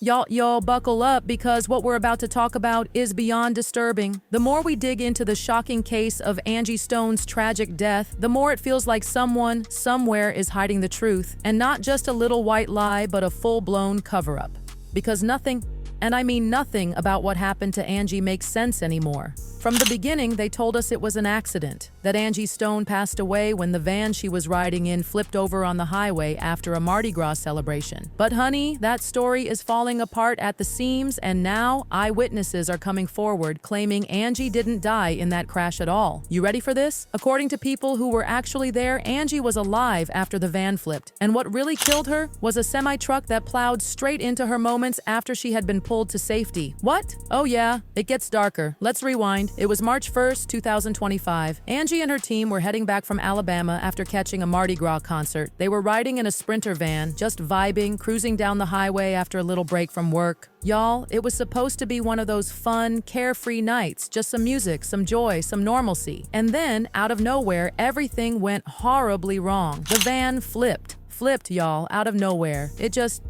Y'all buckle up because what we're about to talk about is beyond disturbing. The more we dig into the shocking case of Angie Stone's tragic death, the more it feels like someone, somewhere is hiding the truth. And not just a little white lie, but a full-blown cover-up. Because nothing, and I mean nothing, about what happened to Angie makes sense anymore. From the beginning, they told us it was an accident, that Angie Stone passed away when the van she was riding in flipped over on the highway after a Mardi Gras celebration. But honey, that story is falling apart at the seams, and now eyewitnesses are coming forward claiming Angie didn't die in that crash at all. You ready for this? According to people who were actually there, Angie was alive after the van flipped, and what really killed her was a semi-truck that plowed straight into her moments after she had been pulled to safety. What? Oh yeah, it gets darker. Let's rewind. It was March 1st, 2025. Angie and her team were heading back from Alabama after catching a Mardi Gras concert. They were riding in a Sprinter van, just vibing, cruising down the highway after a little break from work. Y'all, it was supposed to be one of those fun, carefree nights, just some music, some joy, some normalcy. And then, out of nowhere, everything went horribly wrong. The van flipped, y'all, out of nowhere. It just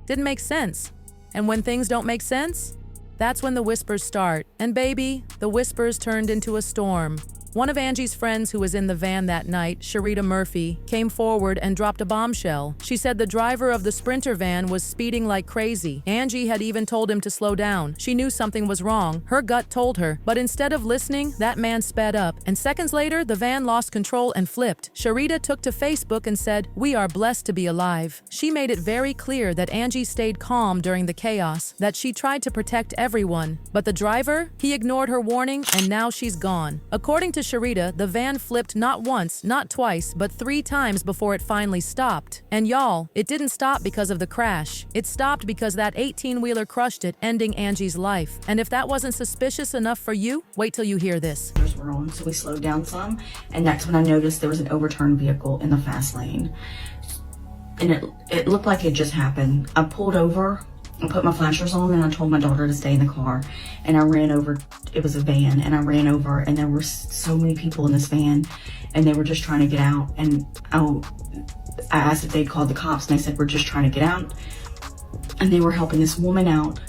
didn't make sense. And when things don't make sense, that's when the whispers start. And baby, the whispers turned into a storm. One of Angie's friends who was in the van that night, Sharita Murphy, came forward and dropped a bombshell. She said the driver of the Sprinter van was speeding like crazy. Angie had even told him to slow down. She knew something was wrong. Her gut told her. But instead of listening, that man sped up. And seconds later, the van lost control and flipped. Sharita took to Facebook and said, "We are blessed to be alive." She made it very clear that Angie stayed calm during the chaos, that she tried to protect everyone. But the driver, he ignored her warning, and now she's gone. According to Sharita, the van flipped not once, not twice, but 3 times before it finally stopped. And y'all, it didn't stop because of the crash. It stopped because that 18-wheeler crushed it, ending Angie's life. And if that wasn't suspicious enough for you, wait till you hear this. Were on, so we slowed down some, and that's when I noticed there was an overturned vehicle in the fast lane. And it looked like it just happened. I pulled over, I put my flashers on, and I told my daughter to stay in the car. And I ran over, it was a van, and I ran over, and there were so many people in this van, and they were just trying to get out. And I asked if they'd called the cops, and they said, "We're just trying to get out." And they were helping this woman out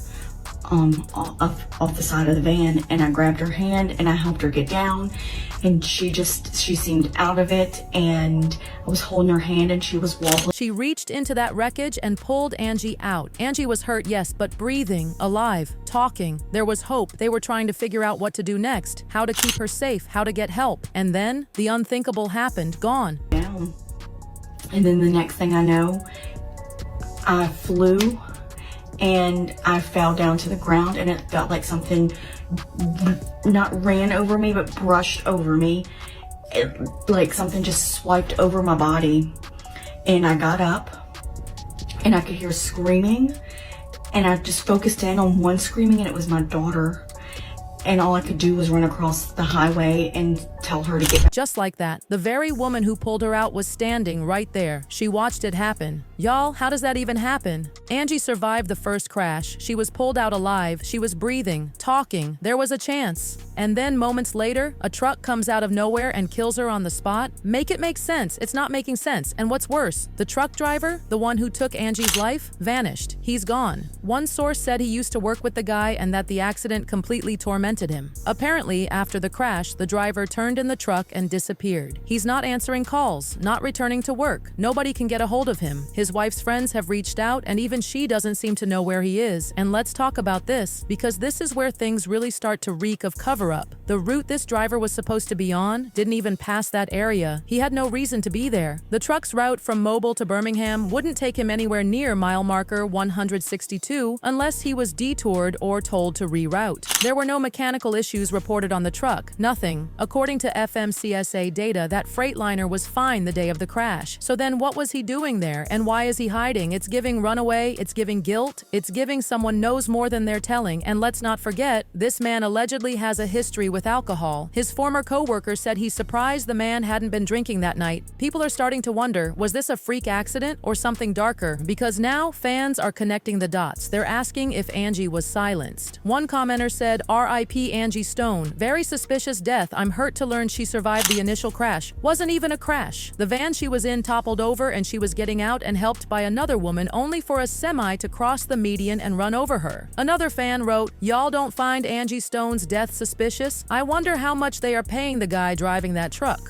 off the side of the van, and I grabbed her hand and I helped her get down, and she seemed out of it, and I was holding her hand and she was wobbling. She reached into that wreckage and pulled Angie out. Angie was hurt, yes, but breathing, alive, talking. There was hope. They were trying to figure out what to do next, how to keep her safe, how to get help. And then the unthinkable happened, gone. Down. And then the next thing I know, I flew and I fell down to the ground, and it felt like something not ran over me, but brushed over me. Like something just swiped over my body. And I got up, and I could hear screaming, and I just focused in on one screaming, and it was my daughter. And all I could do was run across the highway and tell her to get back. Just like that, the very woman who pulled her out was standing right there. She watched it happen. Y'all, how does that even happen? Angie survived the first crash. She was pulled out alive. She was breathing, talking. There was a chance. And then moments later, a truck comes out of nowhere and kills her on the spot. Make it make sense. It's not making sense. And what's worse, the truck driver, the one who took Angie's life, vanished. He's gone. One source said he used to work with the guy and that the accident completely tormented him. Apparently, after the crash, the driver turned in the truck and disappeared. He's not answering calls, not returning to work. Nobody can get a hold of him. His wife's friends have reached out, and even she doesn't seem to know where he is. And let's talk about this, because this is where things really start to reek of cover-up. The route this driver was supposed to be on didn't even pass that area. He had no reason to be there. The truck's route from Mobile to Birmingham wouldn't take him anywhere near mile marker 162 unless he was detoured or told to reroute. There were no mechanical issues reported on the truck, nothing. According to FMCSA data, that Freightliner was fine the day of the crash. So then what was he doing there, and why is he hiding? It's giving runaway, it's giving guilt, it's giving someone knows more than they're telling. And let's not forget, this man allegedly has a history with with alcohol. His former co-worker said he's surprised the man hadn't been drinking that night. People are starting to wonder, was this a freak accident or something darker? Because now fans are connecting the dots. They're asking if Angie was silenced. One commenter said, "R.I.P. Angie Stone. Very suspicious death. I'm hurt to learn she survived the initial crash. Wasn't even a crash. The van she was in toppled over and she was getting out and helped by another woman only for a semi to cross the median and run over her." Another fan wrote, "Y'all don't find Angie Stone's death suspicious? I wonder how much they are paying the guy driving that truck."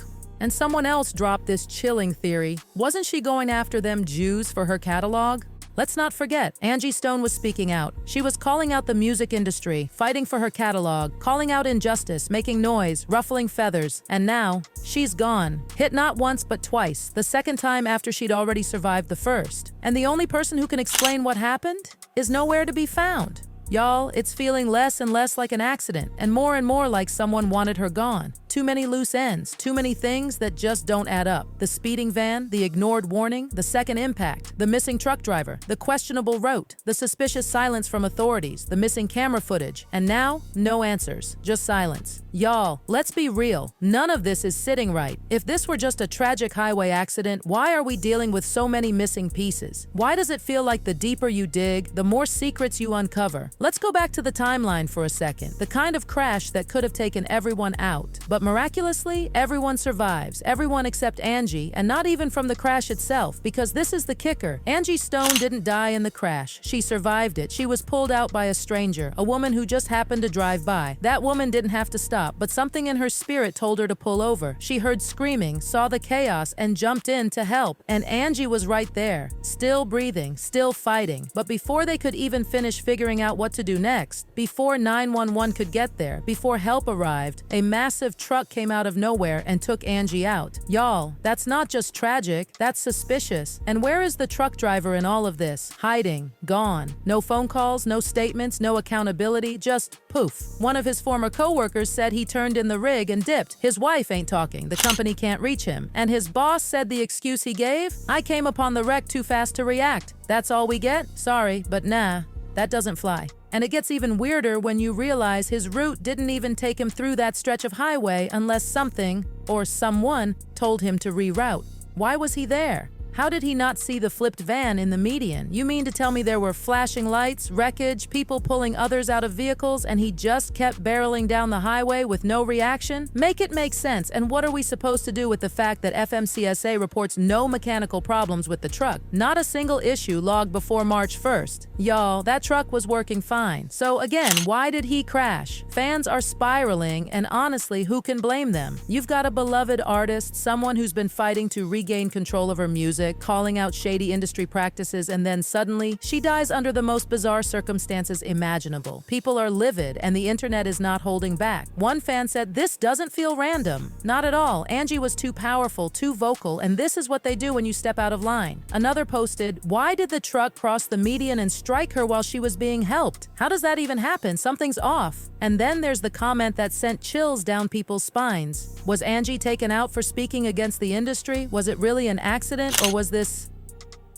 And someone else dropped this chilling theory. Wasn't she going after them Jews for her catalog? Let's not forget, Angie Stone was speaking out. She was calling out the music industry, fighting for her catalog, calling out injustice, making noise, ruffling feathers. And now, she's gone. Hit not once but twice, the second time after she'd already survived the first. And the only person who can explain what happened is nowhere to be found. Y'all, it's feeling less and less like an accident, and more like someone wanted her gone. Too many loose ends, too many things that just don't add up. The speeding van, the ignored warning, the second impact, the missing truck driver, the questionable route, the suspicious silence from authorities, the missing camera footage, and now, no answers, just silence. Y'all, let's be real. None of this is sitting right. If this were just a tragic highway accident, why are we dealing with so many missing pieces? Why does it feel like the deeper you dig, the more secrets you uncover? Let's go back to the timeline for a second. The kind of crash that could have taken everyone out. But miraculously, everyone survives. Everyone except Angie, and not even from the crash itself, because this is the kicker. Angie Stone didn't die in the crash. She survived it. She was pulled out by a stranger, a woman who just happened to drive by. That woman didn't have to stop, but something in her spirit told her to pull over. She heard screaming, saw the chaos, and jumped in to help. And Angie was right there, still breathing, still fighting. But before they could even finish figuring out what to do next, before 911 could get there, before help arrived, a massive truck came out of nowhere and took Angie out. Y'all, that's not just tragic, that's suspicious. And where is the truck driver in all of this? Hiding, gone. No phone calls, no statements, no accountability, just poof. One of his former co-workers said he turned in the rig and dipped. His wife ain't talking, the company can't reach him. And his boss said the excuse he gave? "I came upon the wreck too fast to react. That's all we get? Sorry, but nah, that doesn't fly." And it gets even weirder when you realize his route didn't even take him through that stretch of highway unless something, or someone, told him to reroute. Why was he there? How did he not see the flipped van in the median? You mean to tell me there were flashing lights, wreckage, people pulling others out of vehicles, and he just kept barreling down the highway with no reaction? Make it make sense, and what are we supposed to do with the fact that FMCSA reports no mechanical problems with the truck? Not a single issue logged before March 1st. Y'all, that truck was working fine. So again, why did he crash? Fans are spiraling, and honestly, who can blame them? You've got a beloved artist, someone who's been fighting to regain control of her music, calling out shady industry practices, and then suddenly, she dies under the most bizarre circumstances imaginable. People are livid, and the internet is not holding back. One fan said, "This doesn't feel random." Not at all. Angie was too powerful, too vocal, and this is what they do when you step out of line. Another posted, "Why did the truck cross the median and strike her while she was being helped? How does that even happen? Something's off." And then there's the comment that sent chills down people's spines. Was Angie taken out for speaking against the industry? Was it really an accident, or was this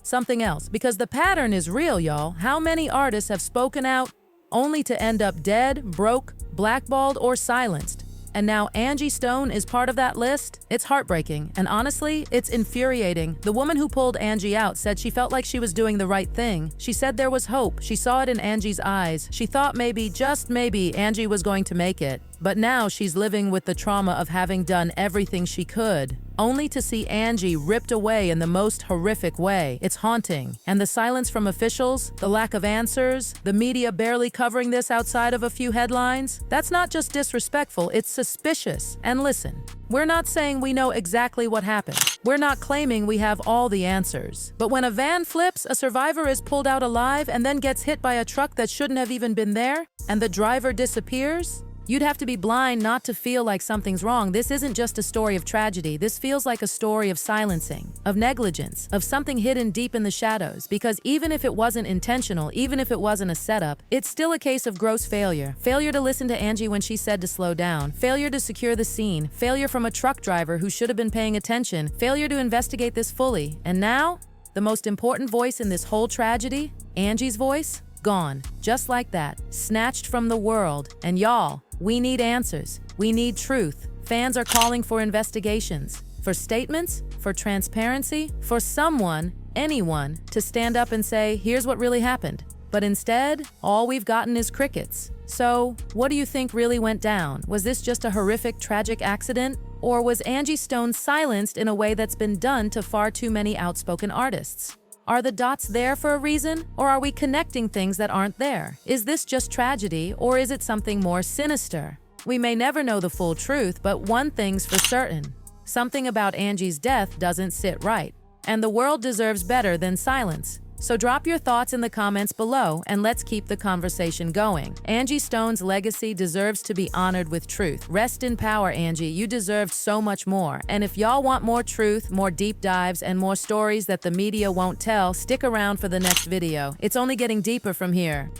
something else? Because the pattern is real, y'all. How many artists have spoken out only to end up dead, broke, blackballed, or silenced? And now Angie Stone is part of that list? It's heartbreaking, and honestly, it's infuriating. The woman who pulled Angie out said she felt like she was doing the right thing. She said there was hope. She saw it in Angie's eyes. She thought maybe, just maybe, Angie was going to make it. But now she's living with the trauma of having done everything she could, only to see Angie ripped away in the most horrific way. It's haunting. And the silence from officials, the lack of answers, the media barely covering this outside of a few headlines, that's not just disrespectful, it's suspicious. And listen, we're not saying we know exactly what happened. We're not claiming we have all the answers. But when a van flips, a survivor is pulled out alive and then gets hit by a truck that shouldn't have even been there, and the driver disappears, you'd have to be blind not to feel like something's wrong. This isn't just a story of tragedy. This feels like a story of silencing, of negligence, of something hidden deep in the shadows. Because even if it wasn't intentional, even if it wasn't a setup, it's still a case of gross failure. Failure to listen to Angie when she said to slow down. Failure to secure the scene. Failure from a truck driver who should have been paying attention. Failure to investigate this fully. And now, the most important voice in this whole tragedy, Angie's voice, gone. Just like that. Snatched from the world. And y'all, We need answers. We need truth. Fans are calling for investigations, for statements, for transparency, for someone, anyone, to stand up and say, here's what really happened. But instead, all we've gotten is crickets. So, what do you think really went down? Was this just a horrific, tragic accident? Or was Angie Stone silenced in a way that's been done to far too many outspoken artists? Are the dots there for a reason, or are we connecting things that aren't there? Is this just tragedy, or is it something more sinister? We may never know the full truth, but one thing's for certain. Something about Angie's death doesn't sit right, and the world deserves better than silence. So drop your thoughts in the comments below, and let's keep the conversation going. Angie Stone's legacy deserves to be honored with truth. Rest in power, Angie. You deserved so much more. And if y'all want more truth, more deep dives, and more stories that the media won't tell, stick around for the next video. It's only getting deeper from here.